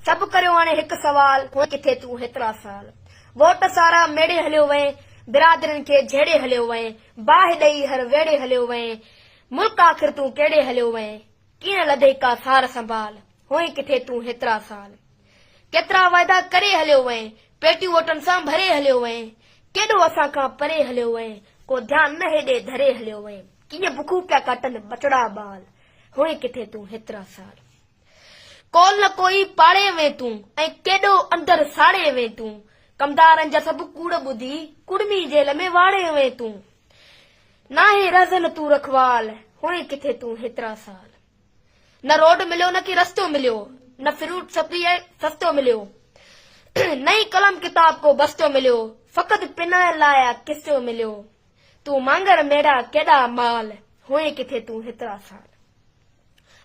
सब करियो हाणे हिकु सवाल, हो किथे तूं हेतिरा साल। वोट सारा मेड़े हलियो वए, बिरादरनि खे झेड़े हलियो वए, बाहि ॾेई हर वेड़े हलियो वए, मुल्क आख़िर तूं कहिड़े हलियो वए, कीअं लधे का सार संभाल, होई किथे तूं हेतिरा साल। केतिरा वाइदा करे हलियो वए, पेटियूं वोटनि सां भरे हलियो वए, केॾो असां खां परे हलियो वए, को ध्यानु न हेॾे धरे हलियो वए, कीअं बुखू पिया कटनि बचड़ा बाल, होई किथे तूं हेतिरा साल। कोल न कोई पाड़े वे तूं ऐं केॾो अंदर साड़े वे तूं, कमदारनि जा सभु कूड़ ॿुधी कुड़मी जेल में वाड़े वे तूं। नाहे रज़न तूं रखवाल, होई किथे तूं हेतिरा साल। न रोड मिलियो न की रस्तो मिलियो, न फ्रूट सब्जी सस्तो मिलियो, नई कलम किताब को बस्तो मिलियो, फ़क़ति पिन लाया किस्तो मिलियो। तूं मांगर मेड़ा केॾा माल, होई किथे तूं हेतिरा साल।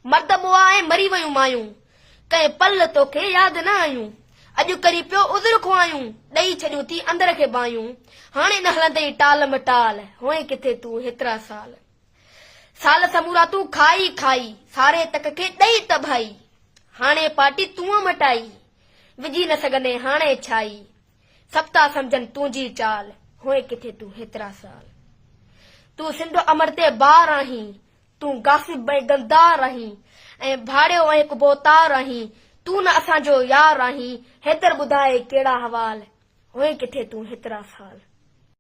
मर्द बुआ ऐं मरी वयूं मायूं, कंहिं पल तोखे यादि न आयूं, अॼु करी पियो उज़र खुआयूं, ॾेई छॾियूं थी अंदर खे बायूं, हाणे न हलंदई टाल मटाल, होई किथे तूं हेतिरा साल। साल समूरा तूं खाई खाई, सारे तक खे ॾेई तबाही, हाणे पार्टी तूं मटाई, विझी न सघंदे हाणे छाई, सप्ता सम्झनि तुंहिंजी चाल, होई किथे तूं हेतिरा साल। तूं सिंध अमर ते बार आहीं, तूं गासिब ऐं गंदार आहीं, ऐं भाड़ियो ऐं हिकु बोतार आहीं, तूं न असांजो यार आहीं, हेतर ॿुधाए कहिड़ा हवाल, होई किथे तूं हेतिरा साल।